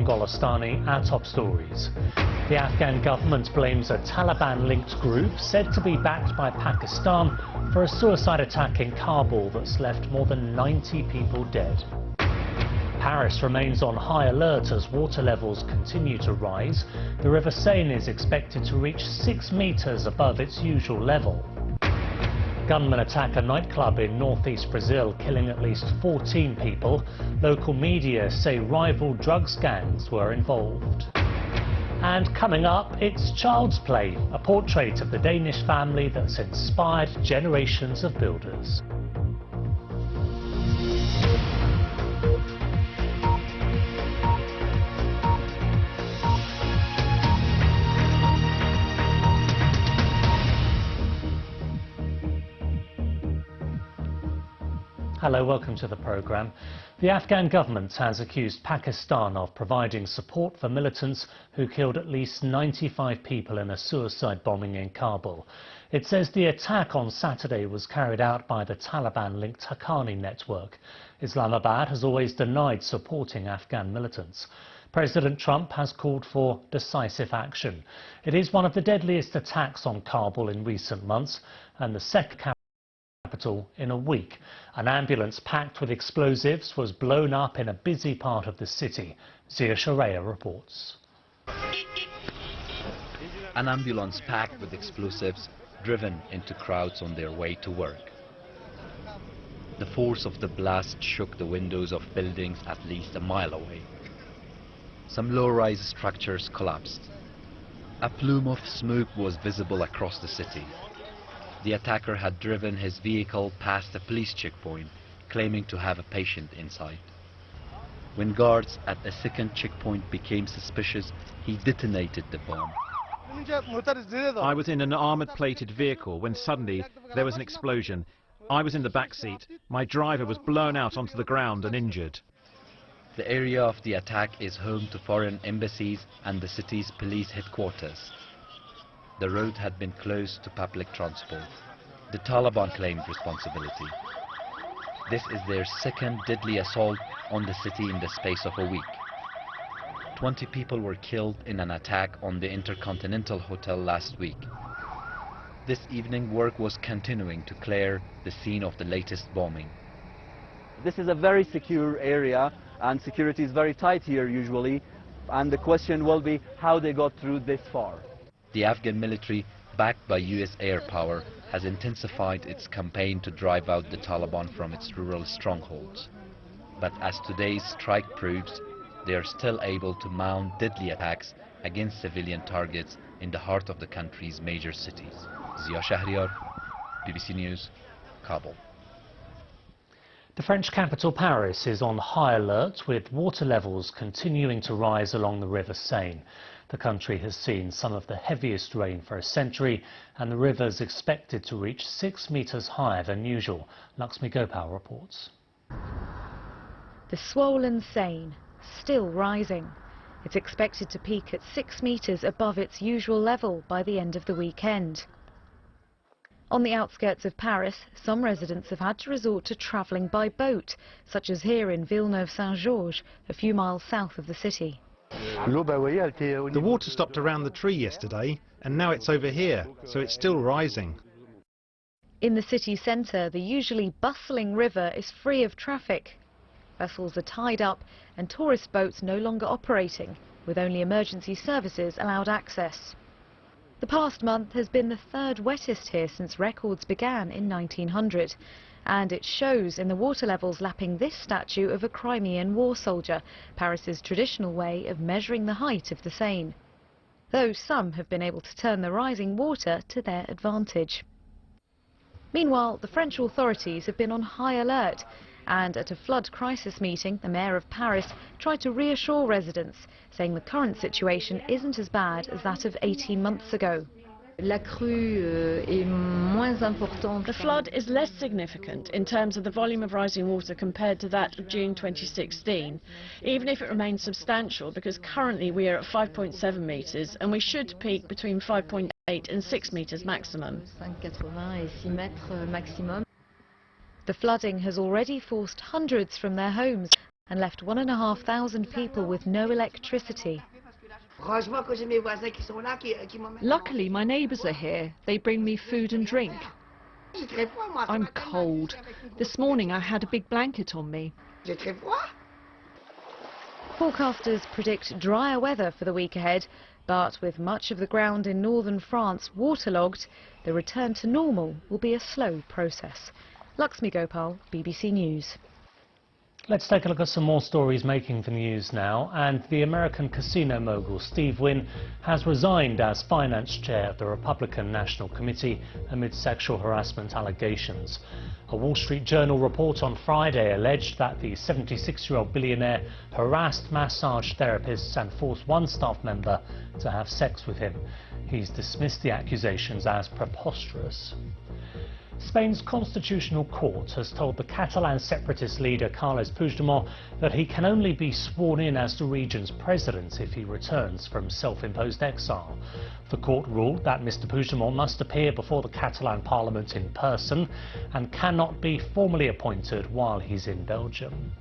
from Golestani, our top stories. The Afghan government blames a Taliban-linked group said to be backed by Pakistan for a suicide attack in Kabul that's left more than 90 people dead. Paris remains on high alert as water levels continue to rise. The River Seine is expected to reach 6 meters above its usual level. Gunmen attack a nightclub in northeast Brazil, killing at least 14 people. Local media say rival drugs gangs were involved. And coming up, it's Child's Play, a portrait of the Danish family that's inspired generations of builders. Hello, welcome to the programme. The Afghan government has accused Pakistan of providing support for militants who killed at least 95 people in a suicide bombing in Kabul. It says the attack on Saturday was carried out by the Taliban-linked Haqqani network. Islamabad has always denied supporting Afghan militants. President Trump has called for decisive action. It is one of the deadliest attacks on Kabul in recent months and the second capital in a week. An ambulance packed with explosives was blown up in a busy part of the city. Zia Sharia reports. An ambulance packed with explosives driven into crowds on their way to work. The force of the blast shook the windows of buildings at least a mile away. Some low-rise structures collapsed. A plume of smoke was visible across the city. The attacker had driven his vehicle past a police checkpoint, claiming to have a patient inside. When guards at a second checkpoint became suspicious, he detonated the bomb. I was in an armoured-plated vehicle when suddenly there was an explosion. I was in the back seat. My driver was blown out onto the ground and injured. The area of the attack is home to foreign embassies and the city's police headquarters. The road had been closed to public transport. The Taliban claimed responsibility. This is their second deadly assault on the city in the space of a week. 20 people were killed in an attack on the Intercontinental Hotel last week. This evening, work was continuing to clear the scene of the latest bombing. This is a very secure area and security is very tight here usually, and the question will be how they got through this far. The Afghan military, backed by US air power, has intensified its campaign to drive out the Taliban from its rural strongholds. But as today's strike proves, they are still able to mount deadly attacks against civilian targets in the heart of the country's major cities. Zia Shahriyar, BBC News, Kabul. The French capital Paris is on high alert with water levels continuing to rise along the River Seine. The country has seen some of the heaviest rain for a century and the river is expected to reach 6 meters higher than usual. Lakshmi Gopal reports. The swollen Seine, still rising. It's expected to peak at 6 meters above its usual level by the end of the weekend. On the outskirts of Paris, some residents have had to resort to travelling by boat, such as here in Villeneuve-Saint-Georges, a few miles south of the city. The water stopped around the tree yesterday, and now it's over here, so it's still rising. In the city centre, the usually bustling river is free of traffic. Vessels are tied up and tourist boats no longer operating, with only emergency services allowed access. The past month has been the third wettest here since records began in 1900, and it shows in the water levels lapping this statue of a Crimean war soldier, Paris's traditional way of measuring the height of the Seine. Though some have been able to turn the rising water to their advantage. Meanwhile, the French authorities have been on high alert, and at a flood crisis meeting, the mayor of Paris tried to reassure residents, saying the current situation isn't as bad as that of 18 months ago. The flood is less significant in terms of the volume of rising water compared to that of June 2016, even if it remains substantial, because currently we are at 5.7 metres and we should peak between 5.8 and 6 metres maximum. The flooding has already forced hundreds from their homes. and left 1,500 people with no electricity. Luckily, my neighbours are here. They bring me food and drink. I'm cold. This morning I had a big blanket on me. Forecasters predict drier weather for the week ahead, but with much of the ground in northern France waterlogged, the return to normal will be a slow process. Laxmi Gopal, BBC News. Let's take a look at some more stories making the news now. And the American casino mogul Steve Wynn has resigned as finance chair of the Republican National Committee amid sexual harassment allegations. A Wall Street Journal report on Friday alleged that the 76-year-old billionaire harassed massage therapists and forced one staff member to have sex with him. He's dismissed the accusations as preposterous. Spain's Constitutional Court has told the Catalan separatist leader Carles Puigdemont that he can only be sworn in as the region's president if he returns from self-imposed exile. The court ruled that Mr. Puigdemont must appear before the Catalan parliament in person and cannot be formally appointed while he's in Belgium.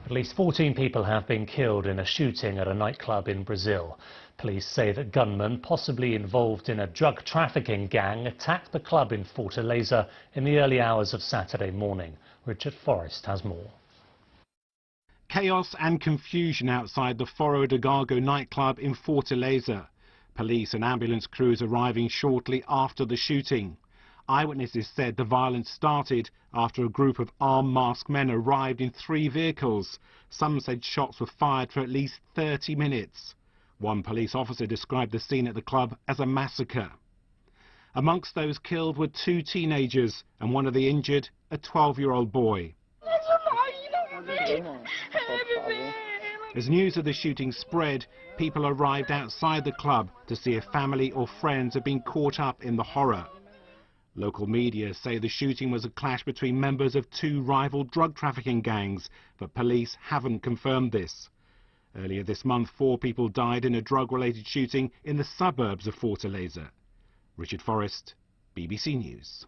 At least 14 people have been killed in a shooting at a nightclub in Brazil. Police say that gunmen, possibly involved in a drug trafficking gang, attacked the club in Fortaleza in the early hours of Saturday morning. Richard Forrest has more. Chaos and confusion outside the Foro de Gargo nightclub in Fortaleza. Police and ambulance crews arriving shortly after the shooting. Eyewitnesses said the violence started after a group of armed masked men arrived in 3 vehicles. Some said shots were fired for at least 30 minutes. One police officer described the scene at the club as a massacre. Amongst those killed were 2 teenagers and one of the injured, a 12-year-old boy. As news of the shooting spread, people arrived outside the club to see if family or friends had been caught up in the horror. Local media say the shooting was a clash between members of 2 rival drug trafficking gangs, but police haven't confirmed this. Earlier this month, 4 people died in a drug-related shooting in the suburbs of Fortaleza. Richard Forrest, BBC News.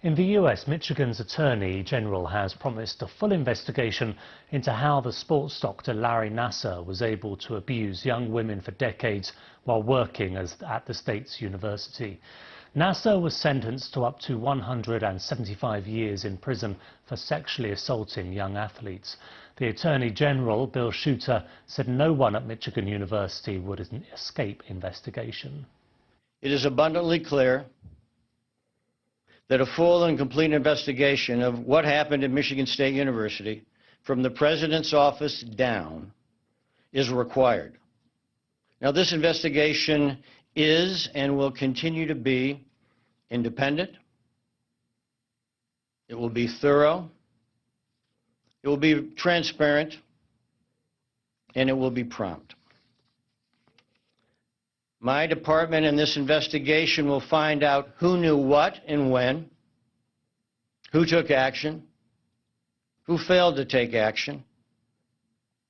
In the US, Michigan's Attorney General has promised a full investigation into how the sports doctor Larry Nassar was able to abuse young women for decades while working at the state's university. Nassar was sentenced to up to 175 years in prison for sexually assaulting young athletes. The Attorney General, Bill Shooter, said no one at Michigan University would escape investigation. It is abundantly clear that a full and complete investigation of what happened at Michigan State University from the President's office down is required. Now, this investigation is and will continue to be independent. It will be thorough. It will be transparent. And it will be prompt. My department in this investigation will find out who knew what and when, who took action, who failed to take action,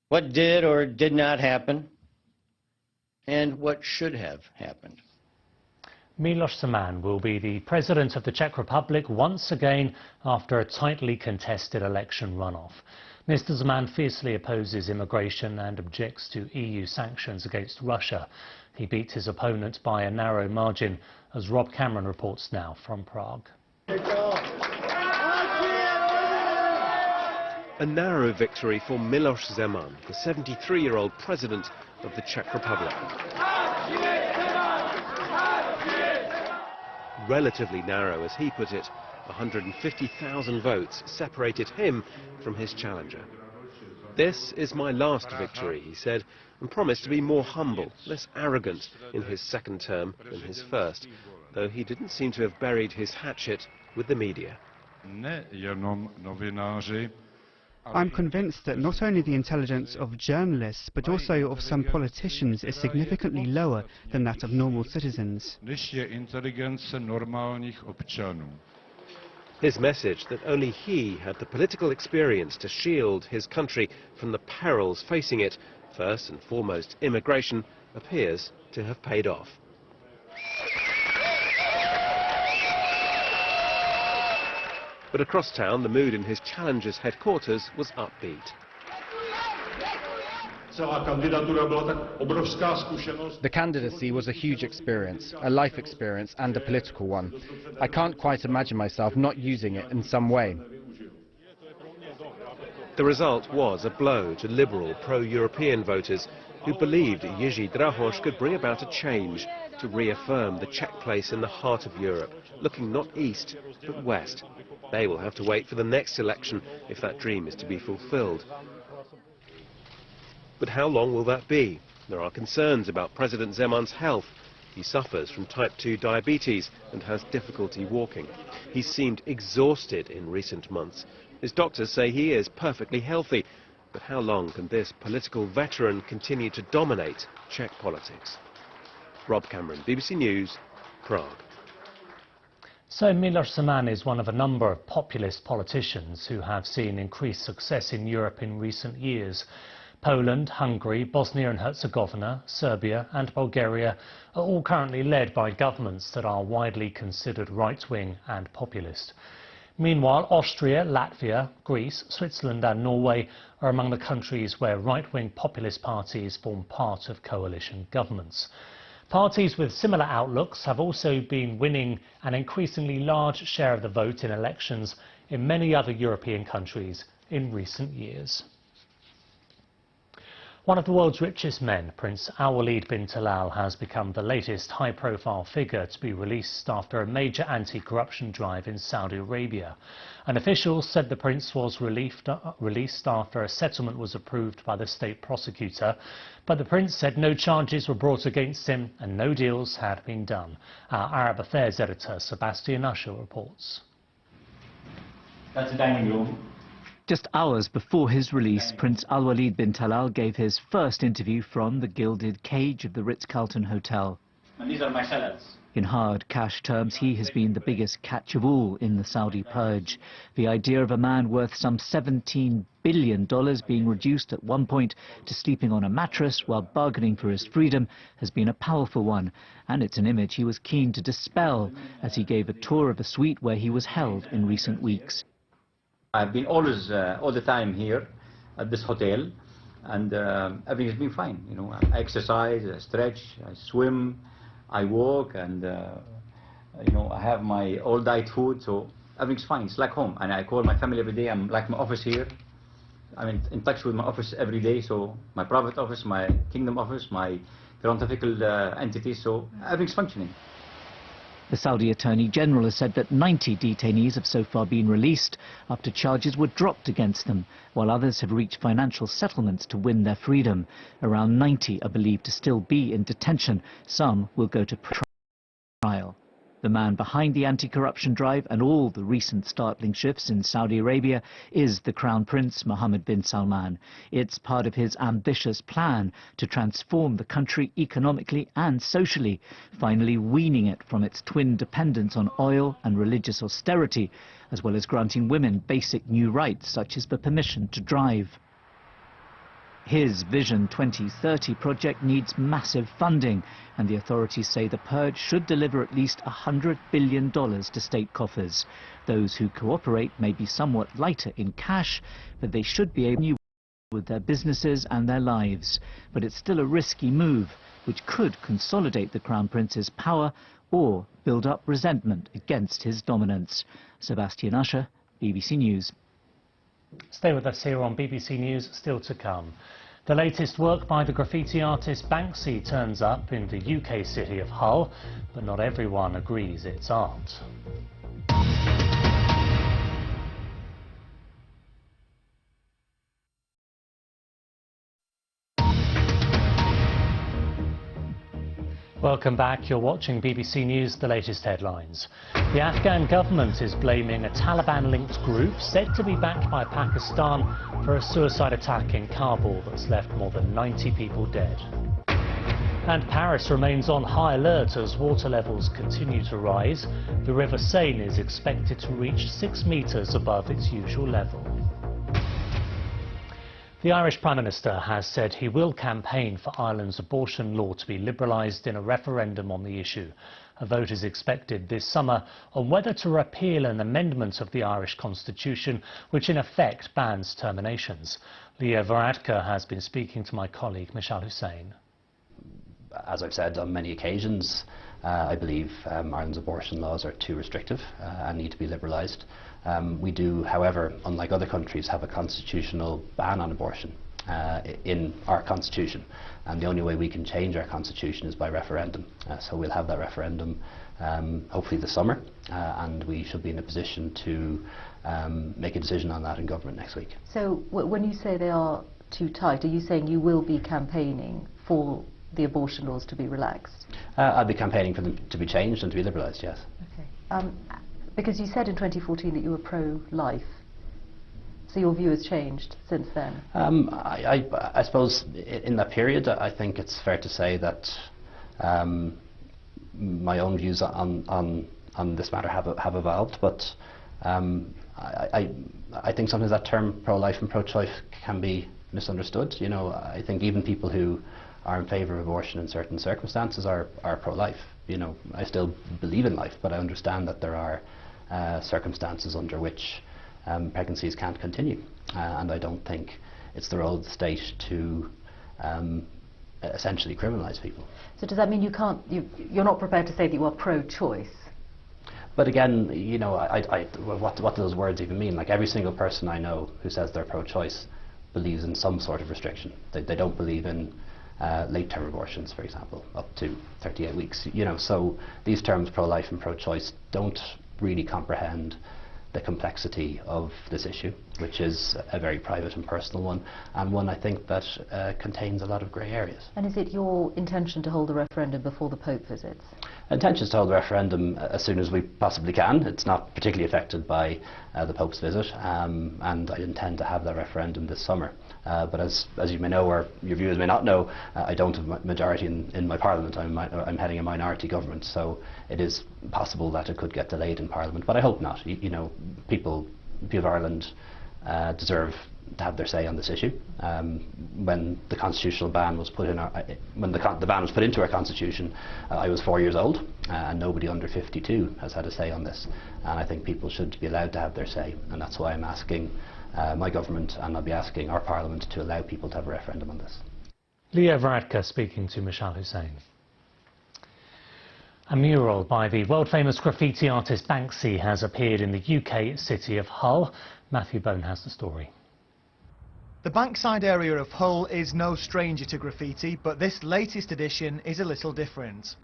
what did or did not happen, and what should have happened. Miloš Zeman will be the president of the Czech Republic once again after a tightly contested election runoff. Mr. Zeman fiercely opposes immigration and objects to EU sanctions against Russia. He beat his opponent by a narrow margin, as Rob Cameron reports now from Prague. A narrow victory for Miloš Zeman, the 73-year-old president of the Czech Republic. Relatively narrow, as he put it. 150,000 votes separated him from his challenger. This is my last victory, he said, and promised to be more humble, less arrogant in his second term than his first, though he didn't seem to have buried his hatchet with the media. I'm convinced that not only the intelligence of journalists, but also of some politicians is significantly lower than that of normal citizens. His message that only he had the political experience to shield his country from the perils facing it, first and foremost immigration, appears to have paid off. But across town, the mood in his challenger's headquarters was upbeat. The candidacy was a huge experience, a life experience and a political one. I can't quite imagine myself not using it in some way. The result was a blow to liberal, pro-European voters who believed Jiří Drahoš could bring about a change to reaffirm the Czech place in the heart of Europe, looking not east but west. They will have to wait for the next election if that dream is to be fulfilled. But how long will that be? There are concerns about President Zeman's health. He suffers from type 2 diabetes and has difficulty walking. He seemed exhausted in recent months. His doctors say he is perfectly healthy. But how long can this political veteran continue to dominate Czech politics? Rob Cameron, BBC News, Prague. So Miloš Zeman is one of a number of populist politicians who have seen increased success in Europe in recent years. Poland, Hungary, Bosnia and Herzegovina, Serbia and Bulgaria are all currently led by governments that are widely considered right-wing and populist. Meanwhile, Austria, Latvia, Greece, Switzerland and Norway are among the countries where right-wing populist parties form part of coalition governments. Parties with similar outlooks have also been winning an increasingly large share of the vote in elections in many other European countries in recent years. One of the world's richest men, Prince Al-Walid bin Talal, has become the latest high-profile figure to be released after a major anti-corruption drive in Saudi Arabia. An official said the prince was released after a settlement was approved by the state prosecutor, but the prince said no charges were brought against him and no deals had been done. Our Arab Affairs editor, Sebastian Usher, reports. That's a dining room. Just hours before his release, Prince Al-Walid bin Talal gave his first interview from the gilded cage of the Ritz-Carlton Hotel. And these are my salads. In hard cash terms, he has been the biggest catch of all in the Saudi purge. The idea of a man worth some $17 billion being reduced at one point to sleeping on a mattress while bargaining for his freedom has been a powerful one, and it's an image he was keen to dispel as he gave a tour of a suite where he was held in recent weeks. I've been always, all the time here at this hotel, and everything has been fine. You know, I exercise, I stretch, I swim, I walk, and you know, I have my all diet food, so everything's fine. It's like home, and I call my family every day. I'm like my office here. I'm in touch with my office every day, so my private office, my kingdom office, my pontifical entities, so everything's functioning. The Saudi Attorney General has said that 90 detainees have so far been released after charges were dropped against them, while others have reached financial settlements to win their freedom. Around 90 are believed to still be in detention. Some will go to trial. The man behind the anti-corruption drive and all the recent startling shifts in Saudi Arabia is the Crown Prince Mohammed bin Salman. It's part of his ambitious plan to transform the country economically and socially, finally weaning it from its twin dependence on oil and religious austerity, as well as granting women basic new rights such as the permission to drive. His Vision 2030 project needs massive funding, and the authorities say the purge should deliver at least $100 billion to state coffers. Those who cooperate may be somewhat lighter in cash, but they should be able to with their businesses and their lives. But it's still a risky move, which could consolidate the Crown Prince's power or build up resentment against his dominance. Sebastian Usher, BBC News. Stay with us here on BBC News, still to come. The latest work by the graffiti artist Banksy turns up in the UK city of Hull, but not everyone agrees it's art. Welcome back. You're watching BBC News, the latest headlines. The Afghan government is blaming a Taliban-linked group said to be backed by Pakistan for a suicide attack in Kabul that's left more than 90 people dead. And Paris remains on high alert as water levels continue to rise. The River Seine is expected to reach 6 metres above its usual level. The Irish Prime Minister has said he will campaign for Ireland's abortion law to be liberalised in a referendum on the issue. A vote is expected this summer on whether to repeal an amendment of the Irish constitution which in effect bans terminations. Leah Varadkar has been speaking to my colleague Mishal Hussain. As I've said on many occasions, I believe Ireland's abortion laws are too restrictive and need to be liberalised. We do, however, unlike other countries, have a constitutional ban on abortion in our constitution, and the only way we can change our constitution is by referendum. So we'll have that referendum hopefully this summer, and we should be in a position to make a decision on that in government next week. So when you say they are too tight, are you saying you will be campaigning for the abortion laws to be relaxed? I'll be campaigning for them to be changed and to be liberalised, yes. Okay. Because you said in 2014 that you were pro-life, so your view has changed since then? I suppose in that period I think it's fair to say that my own views on this matter have evolved, but I think sometimes that term pro-life and pro-choice can be misunderstood. You know, I think even people who are in favour of abortion in certain circumstances are pro-life. You know, I still believe in life, but I understand that there are circumstances under which pregnancies can't continue, and I don't think it's the role of the state to essentially criminalise people. So does that mean you're not prepared to say that you are pro-choice? But again, you know, what do those words even mean? Like, every single person I know who says they're pro-choice believes in some sort of restriction. They don't believe in late-term abortions, for example, up to 38 weeks. You know, so these terms, pro-life and pro-choice, don't really comprehend the complexity of this issue, which is a very private and personal one, and one I think that contains a lot of grey areas. And is it your intention to hold a referendum before the Pope visits? Intention is to hold a referendum as soon as we possibly can. It's not particularly affected by the Pope's visit, and I intend to have that referendum this summer. But as you may know, or your viewers may not know, I don't have a majority in my Parliament. I'm heading a minority government, so it is possible that it could get delayed in Parliament, but I hope not. You know, people of Ireland deserve to have their say on this issue. When the constitutional ban was put in when the ban was put into our constitution, I was 4 years old, and nobody under 52 has had a say on this, and I think people should be allowed to have their say, and that's why I'm asking my government, and I'll be asking our Parliament, to allow people to have a referendum on this. Leah Varadkar speaking to Mishal Hussain. A mural by the world-famous graffiti artist Banksy has appeared in the UK city of Hull. Matthew Bone has the story. The Bankside area of Hull is no stranger to graffiti, but this latest edition is a little different.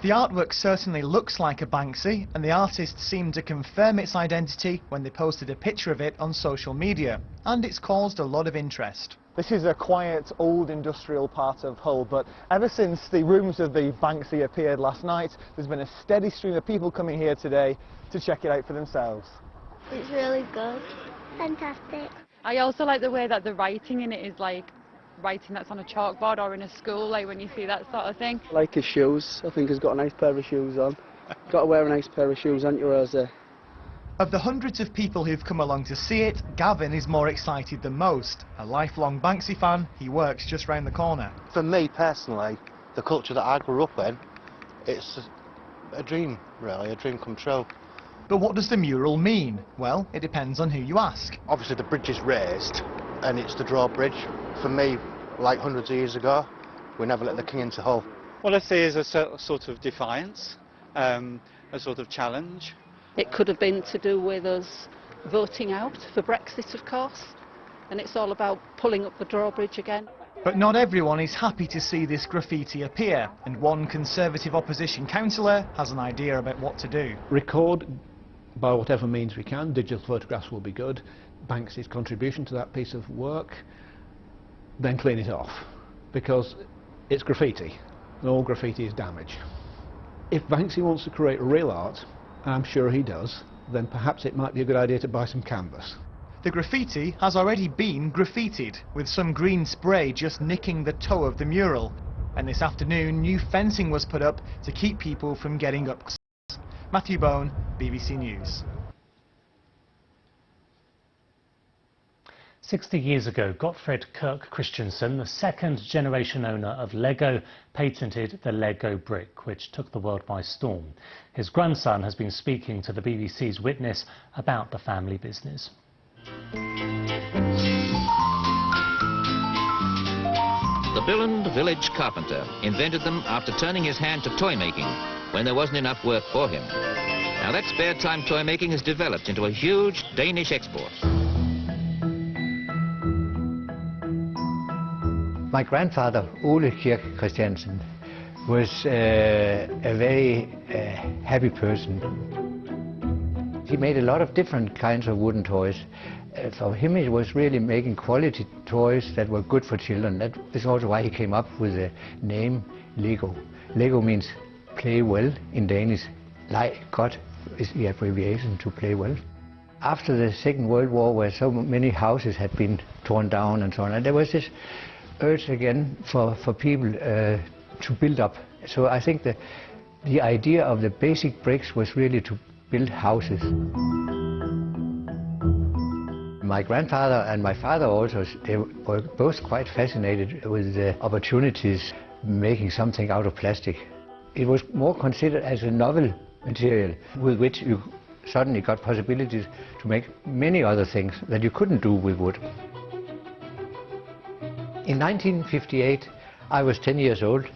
The artwork certainly looks like a Banksy, and the artist seemed to confirm its identity when they posted a picture of it on social media, and it's caused a lot of interest. This is a quiet, old industrial part of Hull, but ever since the rumours of the Banksy appeared last night, there's been a steady stream of people coming here today to check it out for themselves. It's really good. Fantastic. I also like the way that the writing in it is like writing that's on a chalkboard or in a school, like when you see that sort of thing. I like his shoes. I think he's got a nice pair of shoes on. Got to wear a nice pair of shoes, haven't you, Rosa? Of the hundreds of people who've come along to see it, Gavin is more excited than most. A lifelong Banksy fan, he works just round the corner. For me personally, the culture that I grew up in, it's a dream, really, a dream come true. But what does the mural mean? Well, it depends on who you ask. Obviously the bridge is raised, and it's the drawbridge. For me, like hundreds of years ago, we never let the king into Hull. What I see is a sort of defiance, a sort of challenge. It could have been to do with us voting out for Brexit, of course, and it's all about pulling up the drawbridge again. But not everyone is happy to see this graffiti appear, and one Conservative opposition councillor has an idea about what to do. Record by whatever means we can. Digital photographs will be good. Banksy's contribution to that piece of work, then clean it off, because it's graffiti, and all graffiti is damage. If Banksy wants to create real art, and I'm sure he does, then perhaps it might be a good idea to buy some canvas. The graffiti has already been graffitied, with some green spray just nicking the toe of the mural. And this afternoon, new fencing was put up to keep people from getting up close. Matthew Bone, BBC News. 60 years ago, Gottfred Kirk Christiansen, the second-generation owner of Lego, patented the Lego brick, which took the world by storm. His grandson has been speaking to the BBC's Witness about the family business. The Billund village carpenter invented them after turning his hand to toy making when there wasn't enough work for him. Now that spare time toy making has developed into a huge Danish export. My grandfather, Ole Kirk Christiansen, was a very happy person. He made a lot of different kinds of wooden toys. For him it was really making quality toys that were good for children. That is also why he came up with the name Lego. Lego means play well in Danish. Leg godt is the abbreviation to play well. After the Second World War, where so many houses had been torn down and so on, and there was this urge again for people to build up. So I think the idea of the basic bricks was really to build houses. My grandfather and my father also, they were both quite fascinated with the opportunities making something out of plastic. It was more considered as a novel material with which you suddenly got possibilities to make many other things that you couldn't do with wood. In 1958 I was 10 years old,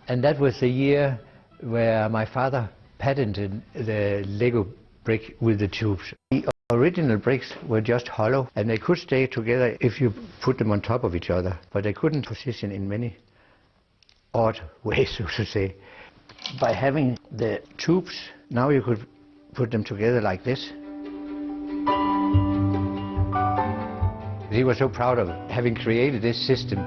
and that was the year where my father patented the Lego brick with the tubes. The original bricks were just hollow, and they could stay together if you put them on top of each other, but they couldn't position in many odd ways, so to say. By having the tubes, now you could put them together like this. He was so proud of having created this system.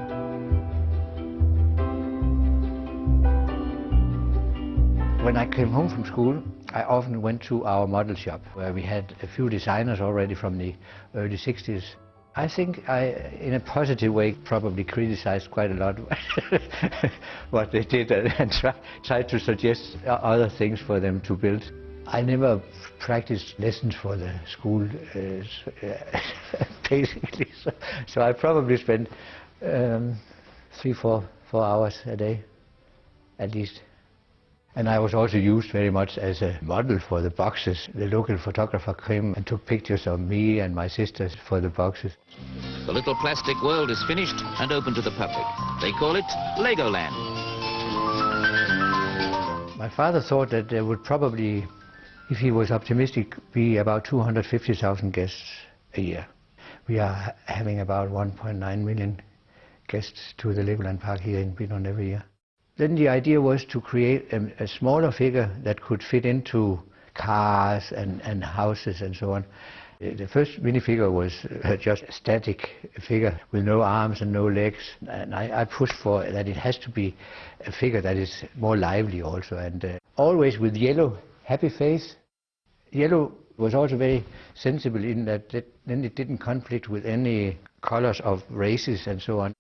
When I came home from school, I often went to our model shop, where we had a few designers already from the early 60s. I think I, in a positive way, probably criticized quite a lot what they did and tried to suggest other things for them to build. I never practiced lessons for the school, basically, so I probably spent 3-4 hours a day, at least. And I was also used very much as a model for the boxes. The local photographer came and took pictures of me and my sisters for the boxes. The little plastic world is finished and open to the public. They call it Legoland. My father thought that there would probably, if he was optimistic, be about 250,000 guests a year. We are having about 1.9 million guests to the Legoland Park here in Billund every year. Then the idea was to create a smaller figure that could fit into cars and houses and so on. The first minifigure was just a static figure with no arms and no legs, and I pushed for that it has to be a figure that is more lively also, and always with yellow, happy face. Yellow was also very sensible in that then it didn't conflict with any colors of races and so on.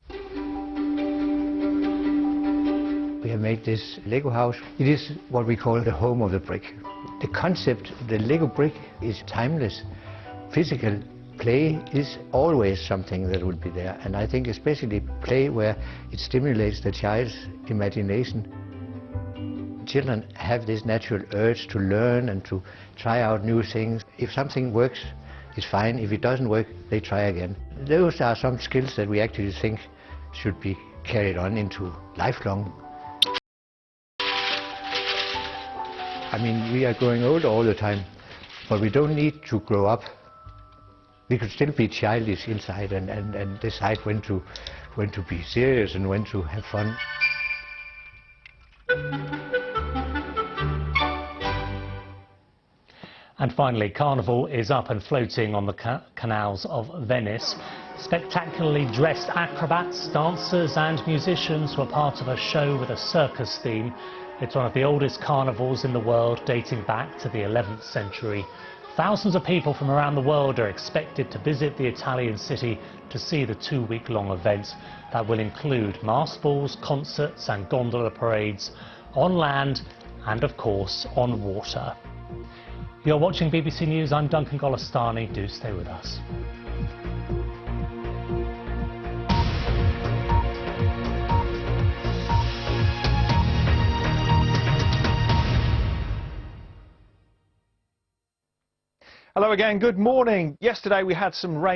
We have made this Lego house. It is what we call the home of the brick. The concept, the Lego brick, is timeless. Physical play is always something that will be there, and I think especially play where it stimulates the child's imagination. Children have this natural urge to learn and to try out new things. If something works, it's fine. If it doesn't work, they try again. Those are some skills that we actually think should be carried on into lifelong. I mean, we are growing old all the time, but we don't need to grow up. We could still be childish inside and decide when to be serious and when to have fun. And finally, Carnival is up and floating on the canals of Venice. Spectacularly dressed acrobats, dancers and musicians were part of a show with a circus theme. It's one of the oldest carnivals in the world, dating back to the 11th century. Thousands of people from around the world are expected to visit the Italian city to see the 2-week-long event that will include masked balls, concerts and gondola parades on land and, of course, on water. You're watching BBC News. I'm Duncan Golestani. Do stay with us. Hello again, good morning. Yesterday we had some rain